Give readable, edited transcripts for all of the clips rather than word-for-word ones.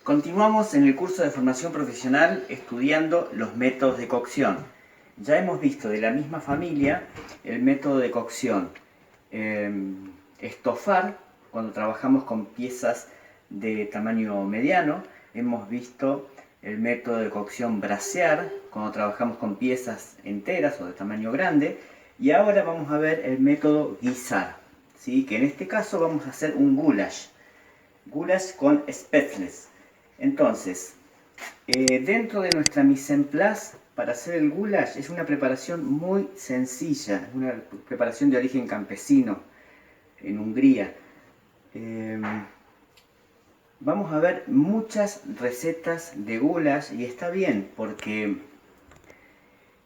Continuamos en el curso de formación profesional estudiando los métodos de cocción. Ya hemos visto de la misma familia el método de cocción estofar, cuando trabajamos con piezas de tamaño mediano. Hemos visto el método de cocción brasear, cuando trabajamos con piezas enteras o de tamaño grande. Y ahora vamos a ver el método guisar, ¿sí? Que en este caso vamos a hacer un goulash. Goulash con spätzles. Entonces, dentro de nuestra mise en place, para hacer el goulash, es una preparación muy sencilla, una preparación de origen campesino en Hungría. Vamos a ver muchas recetas de goulash y está bien porque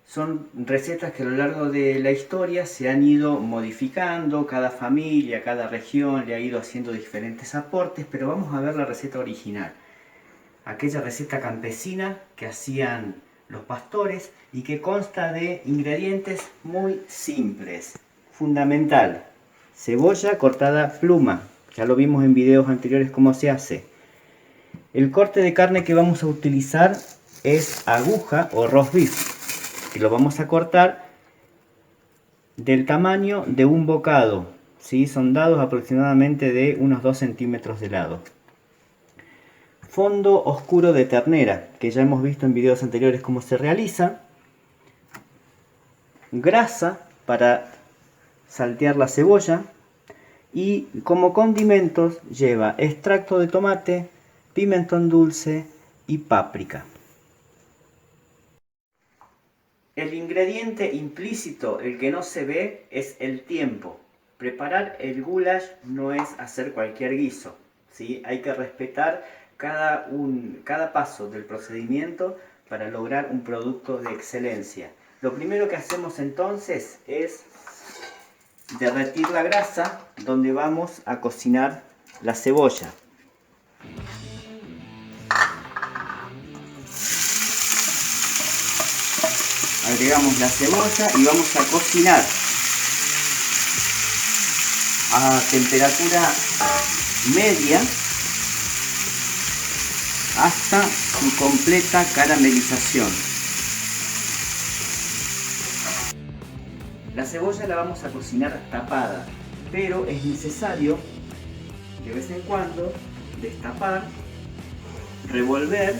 son recetas que a lo largo de la historia se han ido modificando, cada familia, cada región le ha ido haciendo diferentes aportes, pero vamos a ver la receta original. Aquella receta campesina que hacían los pastores y que consta de ingredientes muy simples. Fundamental: cebolla cortada pluma, ya lo vimos en videos anteriores cómo se hace. El corte de carne que vamos a utilizar es aguja o roast beef, y lo vamos a cortar del tamaño de un bocado, ¿sí? Son dados aproximadamente de unos 2 centímetros de lado. Fondo oscuro de ternera, que ya hemos visto en videos anteriores cómo se realiza. Grasa para saltear la cebolla. Y como condimentos lleva extracto de tomate, pimentón dulce y páprica. El ingrediente implícito, el que no se ve, es el tiempo. Preparar el goulash no es hacer cualquier guiso, ¿sí? Hay que respetar cada paso del procedimiento para lograr un producto de excelencia. Lo primero que hacemos entonces es derretir la grasa donde vamos a cocinar la cebolla. Agregamos la cebolla y vamos a cocinar a temperatura media hasta su completa caramelización. La cebolla la vamos a cocinar tapada, pero es necesario de vez en cuando destapar, revolver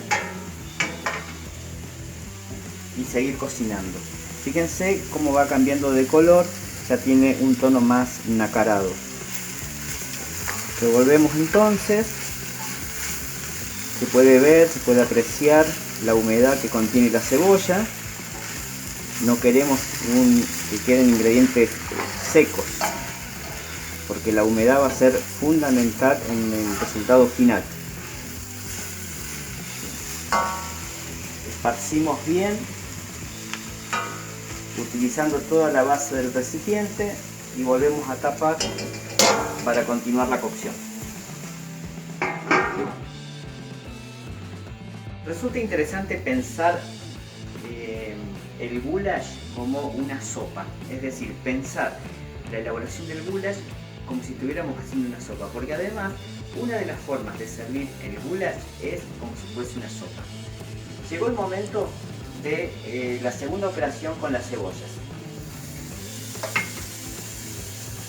y seguir cocinando. Fíjense cómo va cambiando de color, ya tiene un tono más nacarado. Revolvemos entonces. Se puede ver, se puede apreciar la humedad que contiene la cebolla. No queremos que queden ingredientes secos, porque la humedad va a ser fundamental en el resultado final. Esparcimos bien, utilizando toda la base del recipiente, y volvemos a tapar para continuar la cocción. Resulta interesante pensar el goulash como una sopa, es decir, pensar la elaboración del goulash como si estuviéramos haciendo una sopa, porque además una de las formas de servir el goulash es como si fuese una sopa. Llegó el momento de la segunda operación con las cebollas.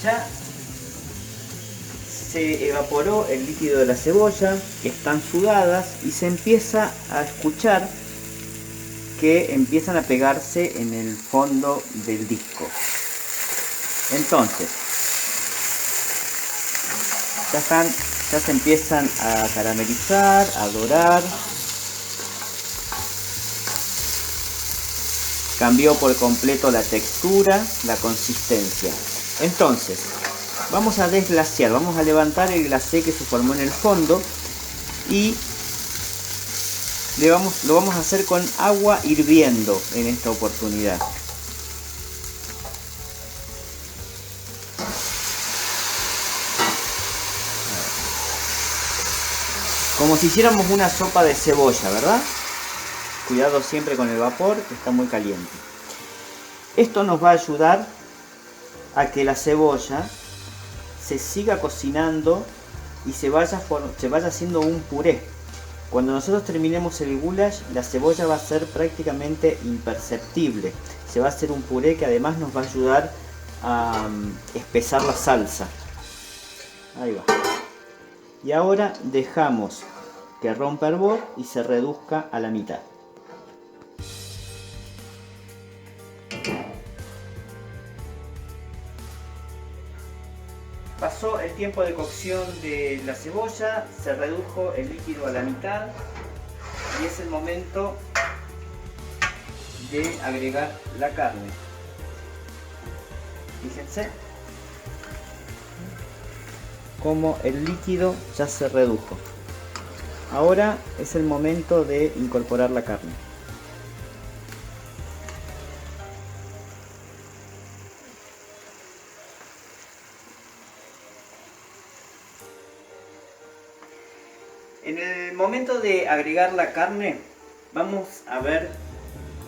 Ya se evaporó el líquido de la cebolla, están sudadas y se empieza a escuchar que empiezan a pegarse en el fondo del disco. Entonces, ya se empiezan a caramelizar, a dorar. Cambió por completo la textura, la consistencia. Entonces, vamos a desglasear, vamos a levantar el glacé que se formó en el fondo y lo vamos a hacer con agua hirviendo en esta oportunidad. Como si hiciéramos una sopa de cebolla, ¿verdad? Cuidado siempre con el vapor, que está muy caliente. Esto nos va a ayudar a que la cebolla se siga cocinando y se vaya haciendo un puré. Cuando nosotros terminemos el goulash, la cebolla va a ser prácticamente imperceptible. Se va a hacer un puré que además nos va a ayudar a espesar la salsa. Ahí va. Y ahora dejamos que rompa hervor y se reduzca a la mitad. Pasó el tiempo de cocción de la cebolla, se redujo el líquido a la mitad y es el momento de agregar la carne. Fíjense cómo el líquido ya se redujo. Ahora es el momento de incorporar la carne. En el momento de agregar la carne vamos a ver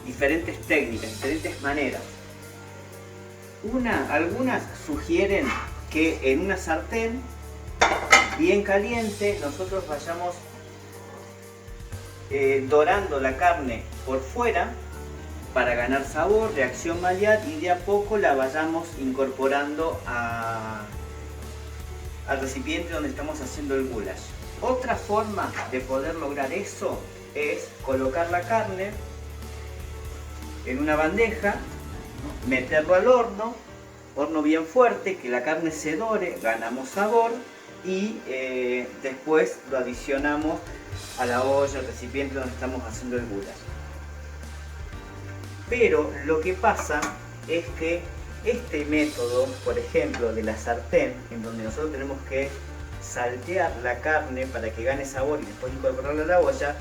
diferentes técnicas, diferentes maneras. Algunas sugieren que en una sartén bien caliente nosotros vayamos dorando la carne por fuera para ganar sabor, reacción Maillard, y de a poco la vayamos incorporando al recipiente donde estamos haciendo el goulash. Otra forma de poder lograr eso es colocar la carne en una bandeja, meterlo al horno bien fuerte, que la carne se dore, ganamos sabor y después lo adicionamos a la olla, al recipiente donde estamos haciendo el goulash. Pero lo que pasa es que este método, por ejemplo, de la sartén, en donde nosotros tenemos que saltear la carne para que gane sabor y después incorporarla a la olla,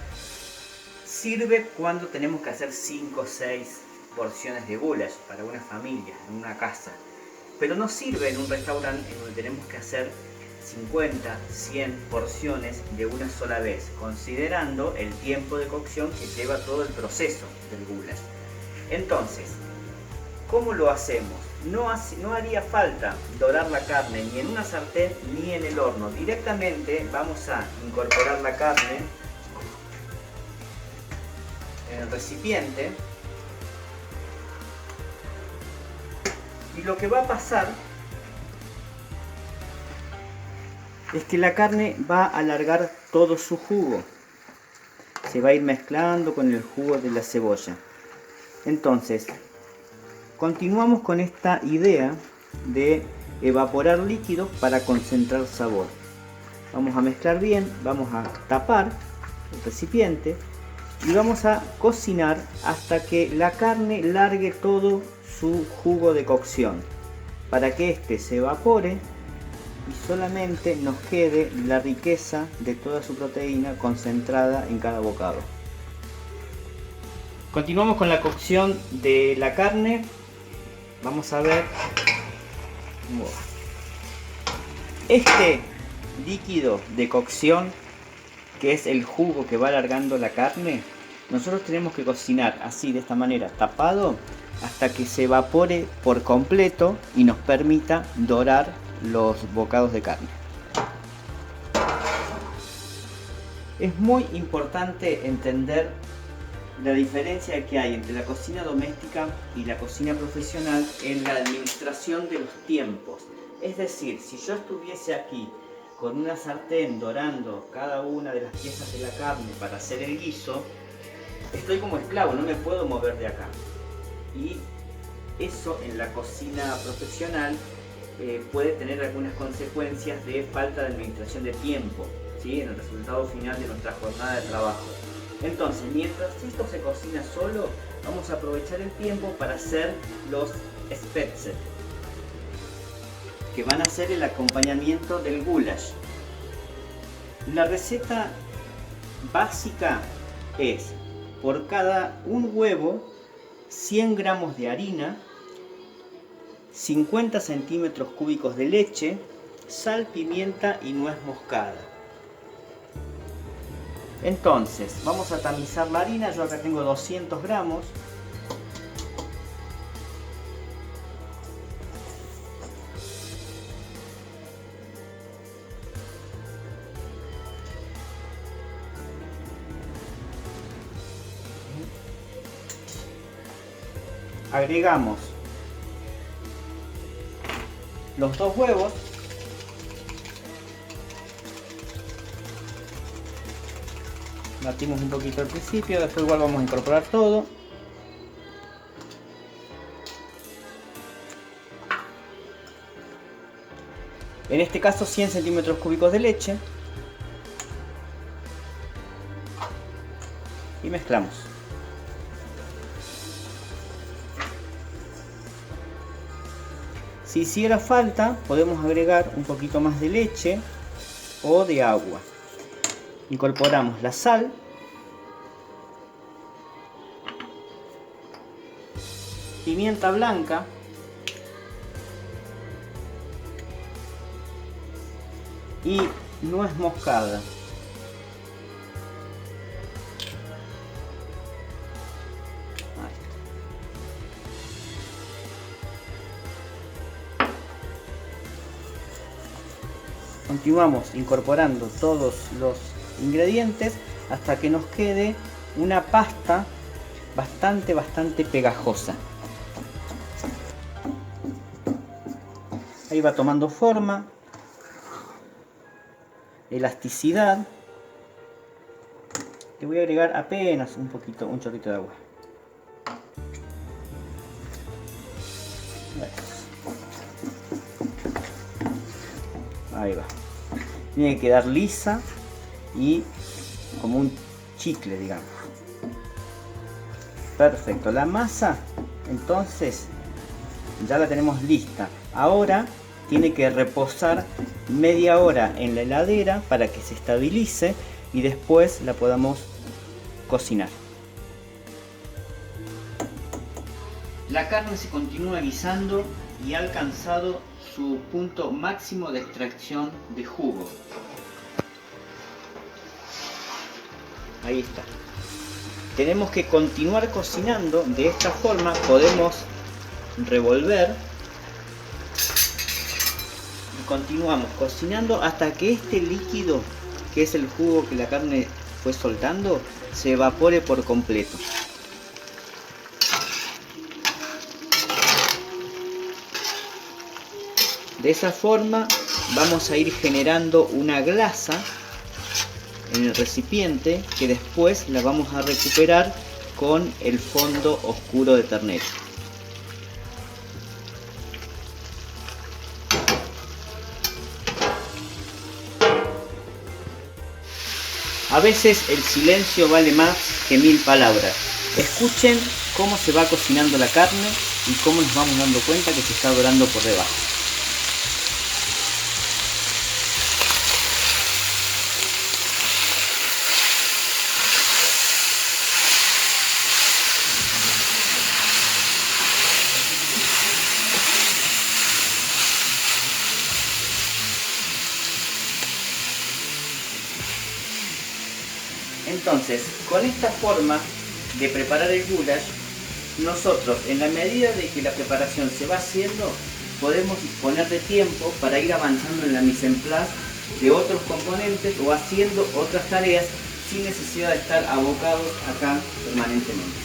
sirve cuando tenemos que hacer 5 o 6 porciones de goulash para una familia, en una casa. Pero no sirve en un restaurante en donde tenemos que hacer 50, 100 porciones de una sola vez, considerando el tiempo de cocción que lleva todo el proceso del goulash. Entonces, ¿cómo lo hacemos? No haría falta dorar la carne ni en una sartén ni en el horno. Directamente vamos a incorporar la carne en el recipiente. Y lo que va a pasar es que la carne va a alargar todo su jugo. Se va a ir mezclando con el jugo de la cebolla. Entonces, continuamos con esta idea de evaporar líquidos para concentrar sabor. Vamos a mezclar bien, vamos a tapar el recipiente y vamos a cocinar hasta que la carne largue todo su jugo de cocción, para que este se evapore y solamente nos quede la riqueza de toda su proteína concentrada en cada bocado. Continuamos con la cocción de la carne. Vamos a ver. Este líquido de cocción, que es el jugo que va alargando la carne, nosotros tenemos que cocinar así, de esta manera, tapado, hasta que se evapore por completo y nos permita dorar los bocados de carne. Es muy importante entender la diferencia que hay entre la cocina doméstica y la cocina profesional en la administración de los tiempos. Es decir, si yo estuviese aquí con una sartén dorando cada una de las piezas de la carne para hacer el guiso, estoy como esclavo, no me puedo mover de acá. Y eso en la cocina profesional puede tener algunas consecuencias de falta de administración de tiempo, ¿sí?, en el resultado final de nuestra jornada de trabajo. Entonces, mientras esto se cocina solo, vamos a aprovechar el tiempo para hacer los spätzle, que van a ser el acompañamiento del goulash. La receta básica es: por cada un huevo, 100 gramos de harina, 50 centímetros cúbicos de leche, sal, pimienta y nuez moscada. Entonces, vamos a tamizar la harina. Yo acá tengo 200 gramos. agregamos los 2 huevos. Batimos un poquito al principio, después igual vamos a incorporar todo. En este caso 100 centímetros cúbicos de leche. Y mezclamos. Si hiciera falta, podemos agregar un poquito más de leche o de agua. Incorporamos la sal, pimienta blanca, y nuez moscada. Continuamos incorporando todos los ingredientes hasta que nos quede una pasta bastante pegajosa. Ahí va tomando forma, elasticidad. Le voy a agregar apenas un chorrito de agua. Ahí va. Tiene que quedar lisa y como un chicle, digamos. Perfecto. La masa, entonces, ya la tenemos lista. Ahora tiene que reposar media hora en la heladera para que se estabilice y después la podamos cocinar. La carne se continúa guisando y ha alcanzado su punto máximo de extracción de jugo. Ahí está. Tenemos que continuar cocinando. De esta forma podemos revolver y continuamos cocinando hasta que este líquido, que es el jugo que la carne fue soltando, se evapore por completo. De esa forma vamos a ir generando una glasa en el recipiente que después la vamos a recuperar con el fondo oscuro de ternera. A veces el silencio vale más que 1000 palabras. Escuchen cómo se va cocinando la carne y cómo nos vamos dando cuenta que se está dorando por debajo. Entonces, con esta forma de preparar el goulash, nosotros, en la medida de que la preparación se va haciendo, podemos disponer de tiempo para ir avanzando en la mise en place de otros componentes o haciendo otras tareas sin necesidad de estar abocados acá permanentemente.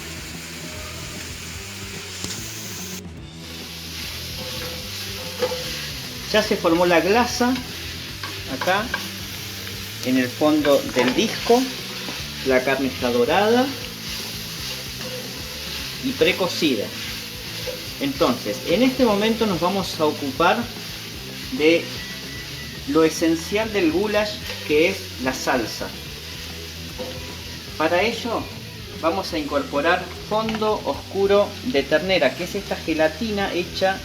Ya se formó la glasa acá en el fondo del disco. La carne está dorada y precocida. Entonces, en este momento nos vamos a ocupar de lo esencial del goulash, que es la salsa. Para ello vamos a incorporar fondo oscuro de ternera, que es esta gelatina hecha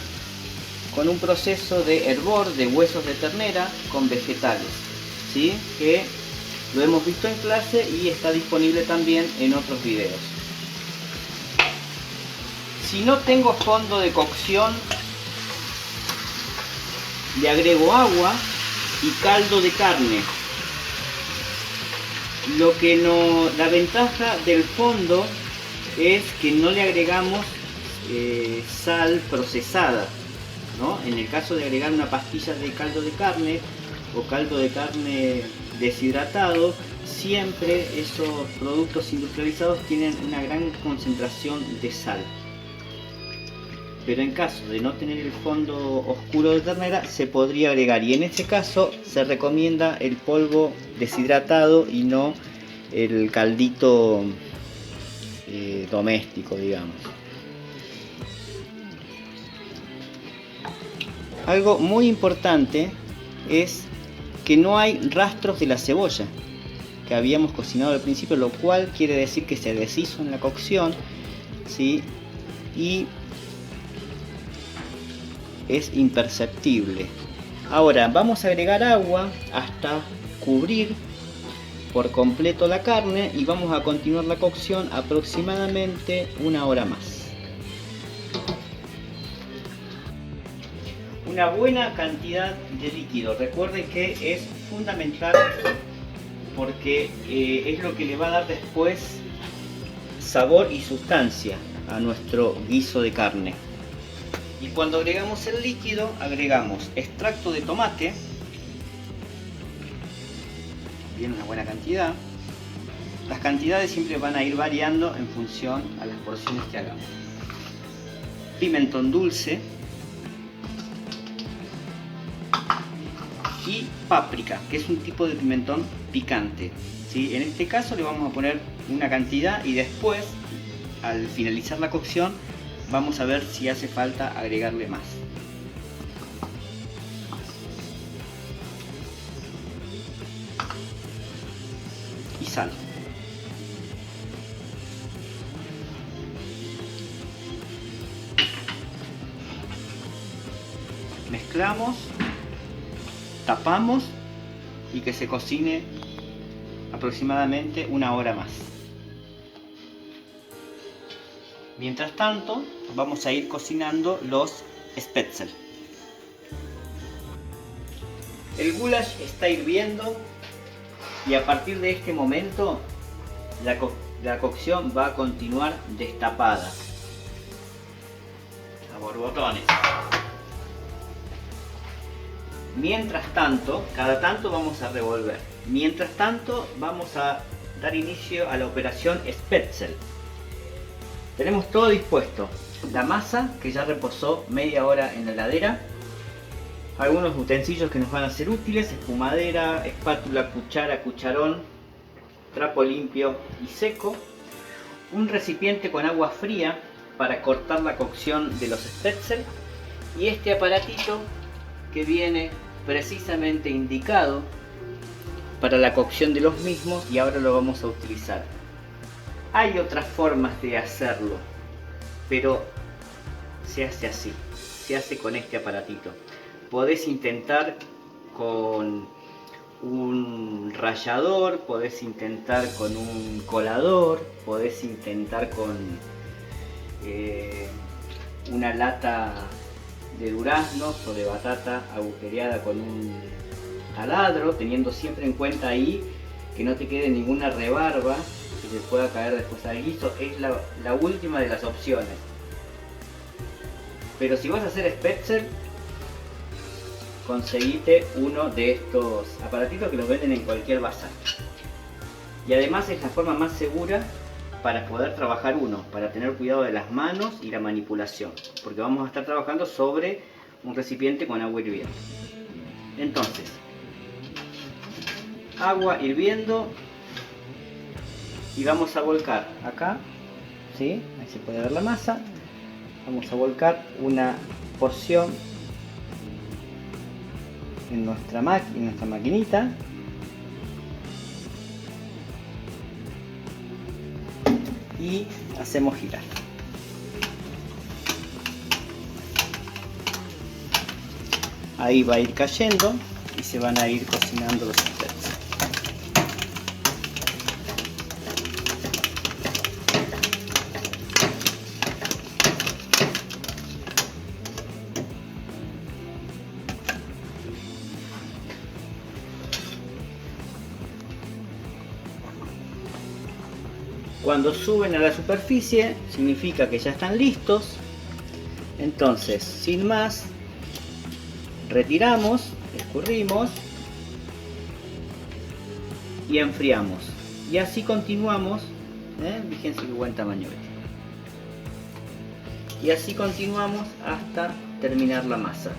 con un proceso de hervor de huesos de ternera con vegetales, ¿sí? Que lo hemos visto en clase y está disponible también en otros videos. Si no tengo fondo de cocción, le agrego agua y caldo de carne. La ventaja del fondo es que no le agregamos sal procesada, ¿no? En el caso de agregar una pastilla de caldo de carne o caldo de carne deshidratado, siempre esos productos industrializados tienen una gran concentración de sal. pero en caso de no tener el fondo oscuro de ternera se podría agregar, y en este caso se recomienda el polvo deshidratado y no el caldito doméstico, digamos. Algo muy importante es que no hay rastros de la cebolla que habíamos cocinado al principio, lo cual quiere decir que se deshizo en la cocción, ¿sí? Y es imperceptible. Ahora vamos a agregar agua hasta cubrir por completo la carne y vamos a continuar la cocción aproximadamente 1 hora más. Una buena cantidad de líquido, recuerden que es fundamental porque es lo que le va a dar después sabor y sustancia a nuestro guiso de carne. Y cuando agregamos el líquido, agregamos extracto de tomate, bien, una buena cantidad. Las cantidades siempre van a ir variando en función a las porciones que hagamos. Pimentón dulce y páprica, que es un tipo de pimentón picante, ¿sí? En este caso le vamos a poner una cantidad y después, al finalizar la cocción, vamos a ver si hace falta agregarle más. Y sal. Mezclamos, tapamos y que se cocine aproximadamente 1 hora más. Mientras tanto, vamos a ir cocinando los spätzle. El goulash está hirviendo y a partir de este momento la cocción va a continuar destapada a borbotones. Mientras tanto, cada tanto vamos a revolver. Mientras tanto, vamos a dar inicio a la operación spätzle. Tenemos todo dispuesto. La masa que ya reposó media hora en la heladera. Algunos utensilios que nos van a ser útiles: espumadera, espátula, cuchara, cucharón, trapo limpio y seco. Un recipiente con agua fría para cortar la cocción de los spätzle. Y este aparatito que viene precisamente indicado para la cocción de los mismos, y ahora lo vamos a utilizar. Hay otras formas de hacerlo, pero se hace así, se hace con este aparatito. Podés intentar con un rallador, podés intentar con un colador, podés intentar con una lata de duraznos o de batata agujereada con un taladro, teniendo siempre en cuenta ahí que no te quede ninguna rebarba que se pueda caer después al guiso. Es la última de las opciones. Pero si vas a hacer spätzle, conseguite uno de estos aparatitos que los venden en cualquier bazar. Y además es la forma más segura para poder trabajar uno, para tener cuidado de las manos y la manipulación, porque vamos a estar trabajando sobre un recipiente con agua hirviendo. Entonces, agua hirviendo y vamos a volcar acá, ¿sí? Ahí se puede ver la masa. Vamos a volcar una porción en nuestra maquinita. Y hacemos girar. Ahí va a ir cayendo y se van a ir cocinando los spätzle. Cuando suben a la superficie significa que ya están listos. Entonces, sin más, retiramos, escurrimos y enfriamos. Y así continuamos. Fíjense qué buen tamaño es. Y así continuamos hasta terminar la masa.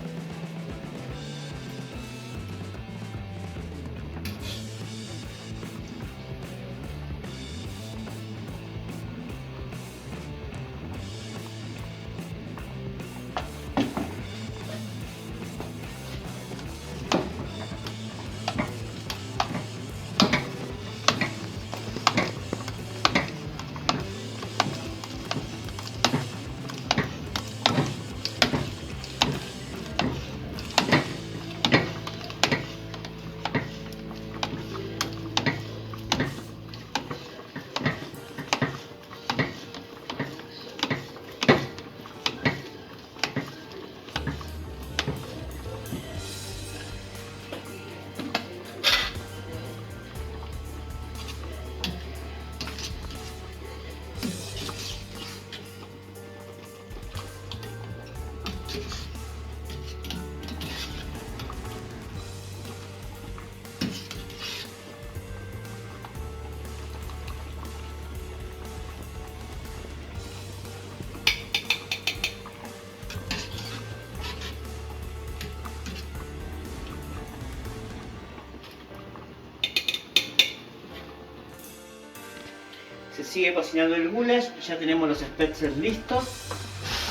Se sigue cocinando el goulash, ya tenemos los spetzels listos,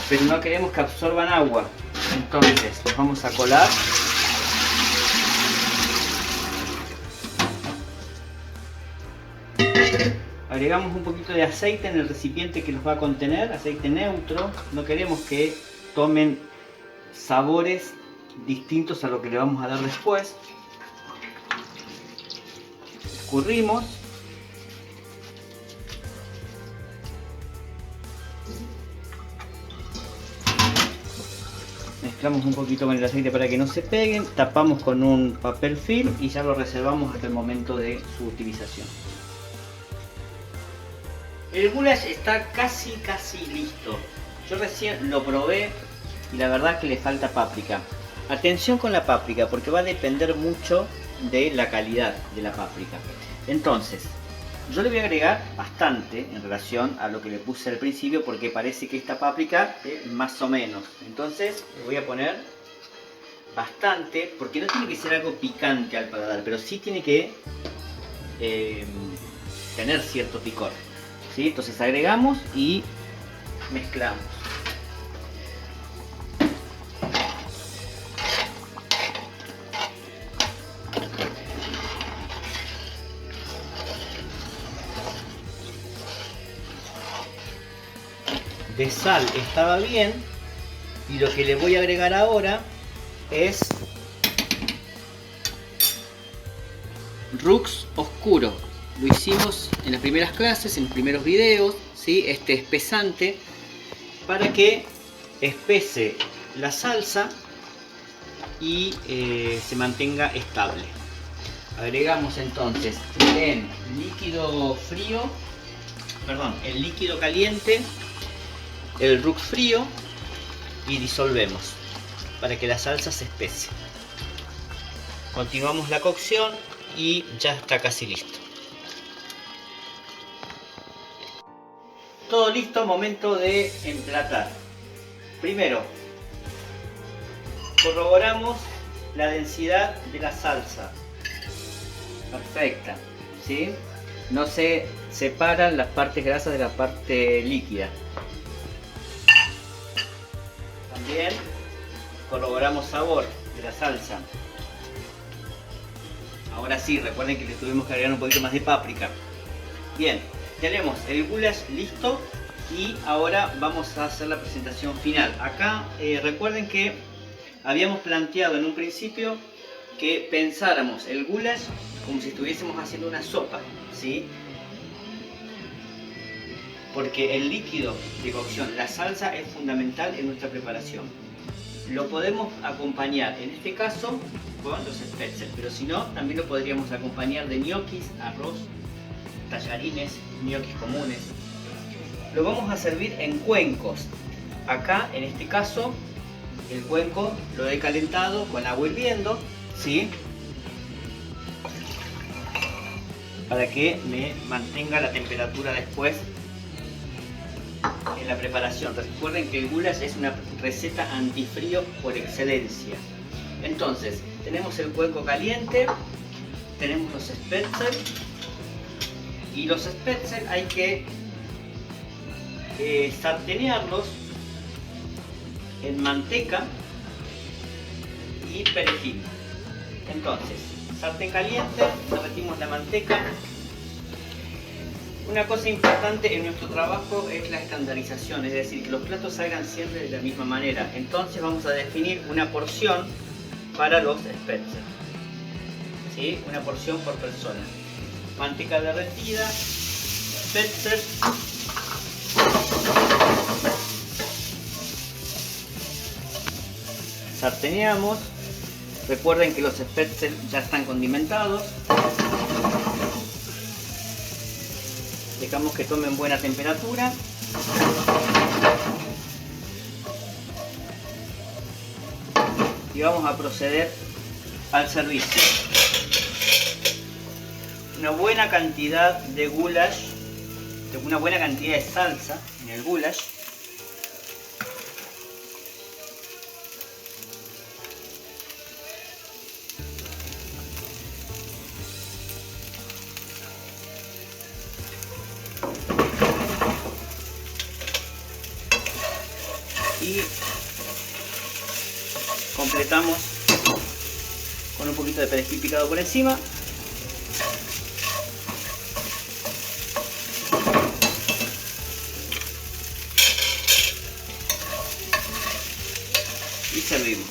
pero no queremos que absorban agua, entonces los vamos a colar. Agregamos un poquito de aceite en el recipiente que los va a contener, aceite neutro, no queremos que tomen sabores distintos a lo que le vamos a dar después. Escurrimos. Mezclamos un poquito con el aceite para que no se peguen, tapamos con un papel film y ya lo reservamos hasta el momento de su utilización. El goulash está casi listo. Yo recién lo probé y la verdad que le falta páprica. Atención con la páprica porque va a depender mucho de la calidad de la páprica. Entonces, yo le voy a agregar bastante en relación a lo que le puse al principio porque parece que esta páprica es más o menos. Entonces le voy a poner bastante porque no tiene que ser algo picante al paladar, pero sí tiene que tener cierto picor. ¿Sí? Entonces agregamos y mezclamos. De sal estaba bien y lo que le voy a agregar ahora es Rux oscuro. Lo hicimos en las primeras clases, en los primeros videos, ¿sí? Este espesante para que espese la salsa y se mantenga estable. Agregamos entonces en líquido frío, perdón, en líquido caliente el Rux frío y disolvemos para que la salsa se espese. Continuamos la cocción y ya está casi listo. Todo listo, momento de emplatar. Primero, corroboramos la densidad de la salsa. Perfecta, ¿sí? No se separan las partes grasas de la parte líquida. También corroboramos sabor de la salsa. Ahora sí, recuerden que le tuvimos que agregar un poquito más de páprica. Bien, tenemos el goulash listo y ahora vamos a hacer la presentación final. Acá recuerden que habíamos planteado en un principio que pensáramos el goulash como si estuviésemos haciendo una sopa, ¿sí? Porque el líquido de cocción, la salsa, es fundamental en nuestra preparación. Lo podemos acompañar, en este caso, con los spetzels, pero si no, también lo podríamos acompañar de ñoquis, arroz, tallarines, ñoquis comunes. Lo vamos a servir en cuencos. Acá, en este caso, el cuenco lo he calentado con agua hirviendo, ¿sí? Para que me mantenga la temperatura después en la preparación. Recuerden que el goulash es una receta antifrío por excelencia. Entonces, tenemos el cuenco caliente, tenemos los spätzle, y los spätzle hay que sartenearlos en manteca y perejil. Entonces, sartén caliente, derretimos la manteca. Una cosa importante en nuestro trabajo es la estandarización, es decir, que los platos salgan siempre de la misma manera. Entonces vamos a definir una porción para los spätzle, ¿sí? Una porción por persona. Manteca derretida, spätzle, sarteneamos. Recuerden que los spätzle ya están condimentados. Dejamos que tomen buena temperatura. Y vamos a proceder al servicio. Una buena cantidad de goulash, una buena cantidad de salsa en el goulash. Y completamos con un poquito de perejil picado por encima. Y servimos.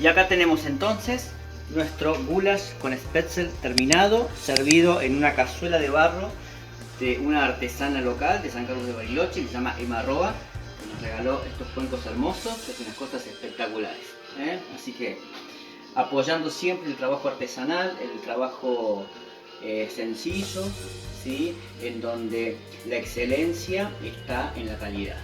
Y acá tenemos entonces nuestro goulash con spätzle terminado, servido en una cazuela de barro de una artesana local de San Carlos de Bariloche, que se llama Emma Roa, que nos regaló estos cuencos hermosos, que son unas cosas espectaculares, ¿eh? Así que apoyando siempre el trabajo artesanal, el trabajo sencillo, ¿sí? En donde la excelencia está en la calidad.